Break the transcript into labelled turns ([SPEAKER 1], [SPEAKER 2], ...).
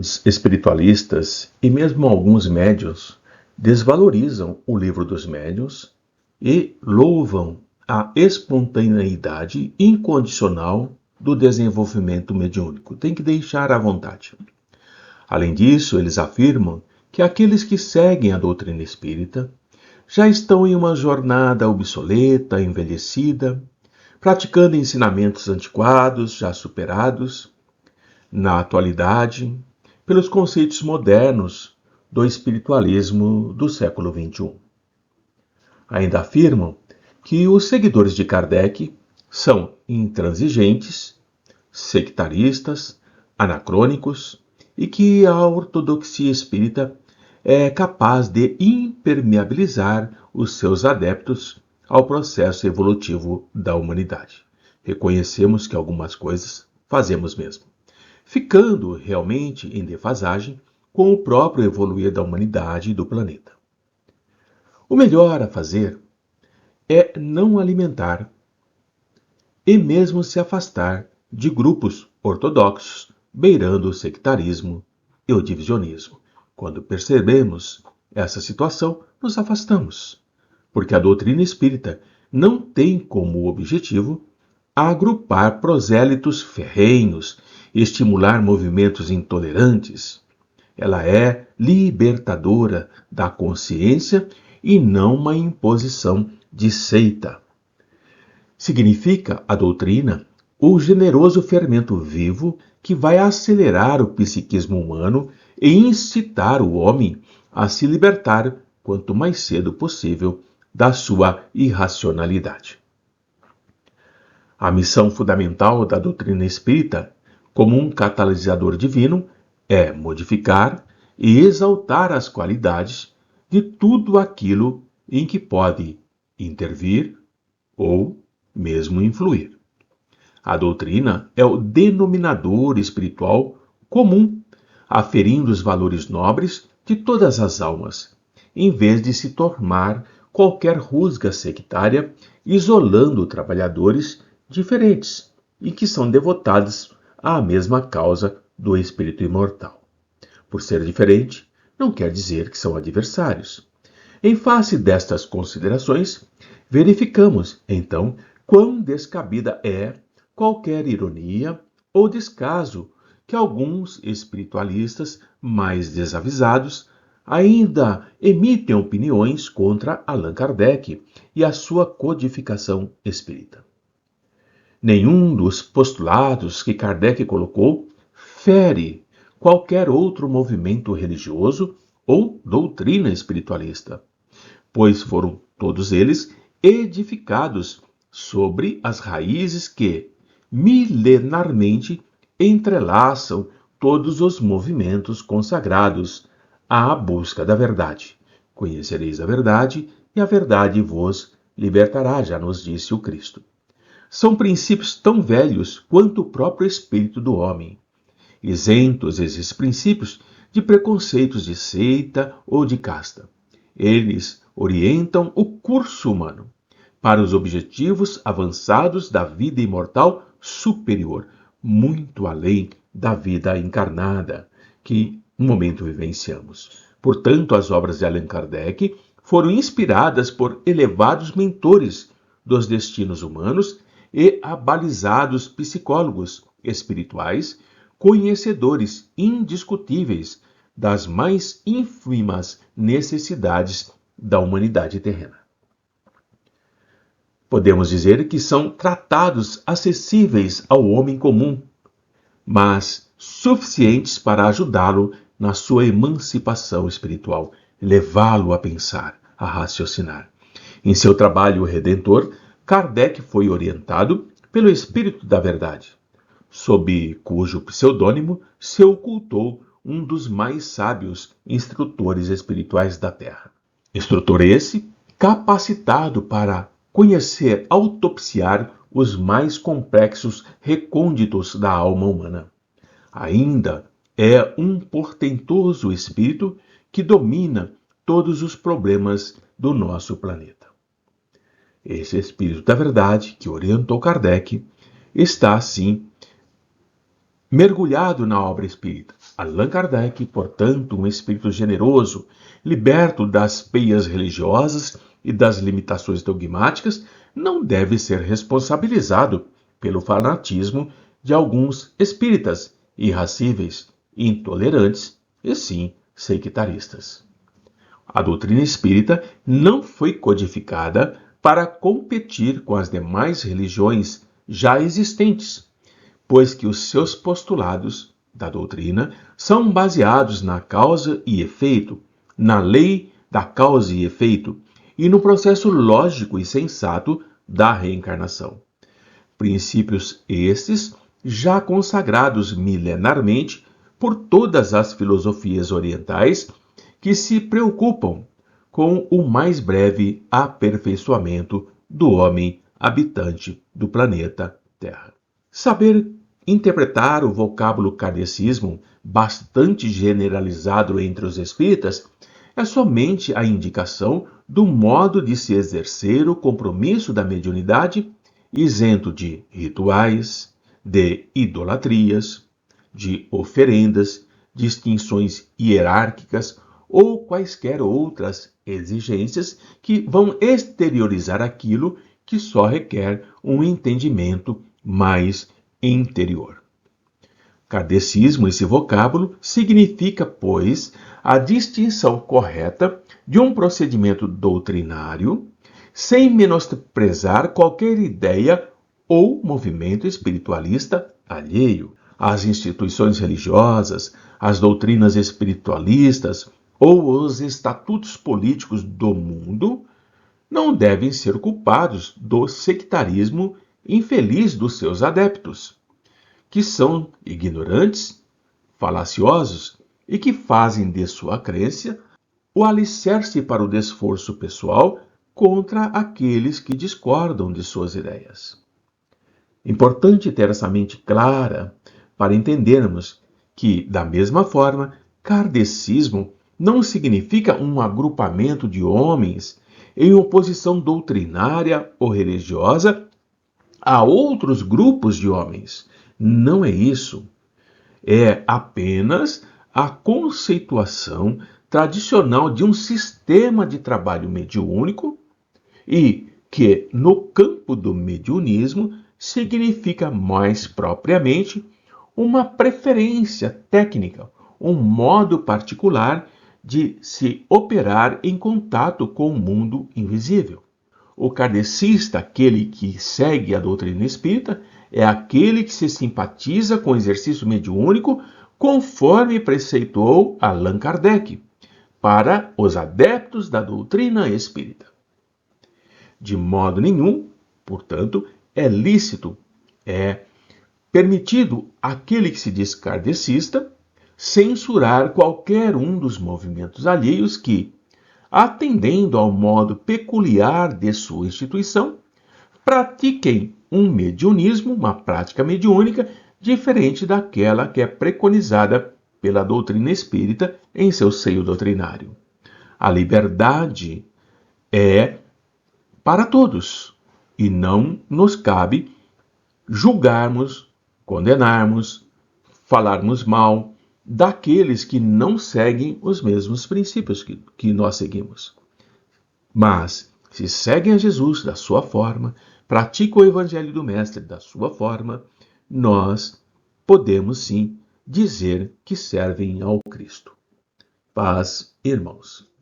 [SPEAKER 1] Muitos espiritualistas e mesmo alguns médiuns desvalorizam o Livro dos Médiuns e louvam a espontaneidade incondicional do desenvolvimento mediúnico. Tem que deixar à vontade. Além disso, eles afirmam que aqueles que seguem a doutrina espírita já estão em uma jornada obsoleta, envelhecida, praticando ensinamentos antiquados, já superados, na atualidade, pelos conceitos modernos do espiritualismo do século XXI. Ainda afirmam que os seguidores de Kardec são intransigentes, sectaristas, anacrônicos e que a ortodoxia espírita é capaz de impermeabilizar os seus adeptos ao processo evolutivo da humanidade. Reconhecemos que algumas coisas fazemos mesmo, ficando realmente em defasagem com o próprio evoluir da humanidade e do planeta. O melhor a fazer é não alimentar e mesmo se afastar de grupos ortodoxos beirando o sectarismo e o divisionismo. Quando percebemos essa situação, nos afastamos, porque a doutrina espírita não tem como objetivo agrupar prosélitos ferrenhos, estimular movimentos intolerantes. Ela é libertadora da consciência e não uma imposição de seita. Significa a doutrina o generoso fermento vivo que vai acelerar o psiquismo humano e incitar o homem a se libertar quanto mais cedo possível da sua irracionalidade. A missão fundamental da doutrina espírita, como um catalisador divino, é modificar e exaltar as qualidades de tudo aquilo em que pode intervir ou mesmo influir. A doutrina é o denominador espiritual comum, aferindo os valores nobres de todas as almas, em vez de se tornar qualquer rusga sectária, isolando trabalhadores diferentes e que são devotados à mesma causa do espírito imortal. Por ser diferente, não quer dizer que são adversários. Em face destas considerações, verificamos, então, quão descabida é qualquer ironia ou descaso que alguns espiritualistas mais desavisados ainda emitem opiniões contra Allan Kardec e a sua codificação espírita. Nenhum dos postulados que Kardec colocou fere qualquer outro movimento religioso ou doutrina espiritualista, pois foram todos eles edificados sobre as raízes que, milenarmente, entrelaçam todos os movimentos consagrados à busca da verdade. Conhecereis a verdade, e a verdade vos libertará, já nos disse o Cristo. São princípios tão velhos quanto o próprio espírito do homem, isentos esses princípios de preconceitos de seita ou de casta. Eles orientam o curso humano para os objetivos avançados da vida imortal superior, muito além da vida encarnada que no momento vivenciamos. Portanto, as obras de Allan Kardec foram inspiradas por elevados mentores dos destinos humanos e abalizados psicólogos espirituais, conhecedores indiscutíveis das mais ínfimas necessidades da humanidade terrena. Podemos dizer que são tratados acessíveis ao homem comum, mas suficientes para ajudá-lo na sua emancipação espiritual, levá-lo a pensar, a raciocinar. Em seu trabalho redentor, Kardec foi orientado pelo Espírito da Verdade, sob cujo pseudônimo se ocultou um dos mais sábios instrutores espirituais da Terra. Instrutor esse capacitado para conhecer, autopsiar os mais complexos recônditos da alma humana. Ainda é um portentoso espírito que domina todos os problemas do nosso planeta. Esse Espírito da Verdade, que orientou Kardec, está, assim, mergulhado na obra espírita. Allan Kardec, portanto, um espírito generoso, liberto das peias religiosas e das limitações dogmáticas, não deve ser responsabilizado pelo fanatismo de alguns espíritas irracíveis, intolerantes e sim sectaristas. A doutrina espírita não foi codificada para competir com as demais religiões já existentes, pois que os seus postulados da doutrina são baseados na causa e efeito, na lei da causa e efeito e no processo lógico e sensato da reencarnação. Princípios estes já consagrados milenarmente por todas as filosofias orientais que se preocupam com o mais breve aperfeiçoamento do homem habitante do planeta Terra. Saber interpretar o vocábulo kardecismo, bastante generalizado entre os espíritas, é somente a indicação do modo de se exercer o compromisso da mediunidade, isento de rituais, de idolatrias, de oferendas, distinções hierárquicas ou quaisquer outras exigências que vão exteriorizar aquilo que só requer um entendimento mais interior. Kardecismo, esse vocábulo, significa, pois, a distinção correta de um procedimento doutrinário, sem menosprezar qualquer ideia ou movimento espiritualista alheio. As instituições religiosas, as doutrinas espiritualistas ou os estatutos políticos do mundo não devem ser culpados do sectarismo infeliz dos seus adeptos, que são ignorantes, falaciosos e que fazem de sua crença o alicerce para o desforço pessoal contra aqueles que discordam de suas ideias. Importante ter essa mente clara para entendermos que, da mesma forma, kardecismo não significa um agrupamento de homens em oposição doutrinária ou religiosa a outros grupos de homens. Não é isso. É apenas a conceituação tradicional de um sistema de trabalho mediúnico e que, no campo do mediunismo, significa mais propriamente uma preferência técnica, um modo particular de se operar em contato com o mundo invisível. O kardecista, aquele que segue a doutrina espírita, é aquele que se simpatiza com o exercício mediúnico conforme preceitou Allan Kardec, para os adeptos da doutrina espírita. De modo nenhum, portanto, é lícito, é permitido àquele que se diz kardecista censurar qualquer um dos movimentos alheios que, atendendo ao modo peculiar de sua instituição, pratiquem um mediunismo, uma prática mediúnica, diferente daquela que é preconizada pela doutrina espírita em seu seio doutrinário. A liberdade é para todos e não nos cabe julgarmos, condenarmos, falarmos mal daqueles que não seguem os mesmos princípios que nós seguimos. Mas, se seguem a Jesus da sua forma, praticam o Evangelho do Mestre da sua forma, nós podemos sim dizer que servem ao Cristo. Paz, irmãos.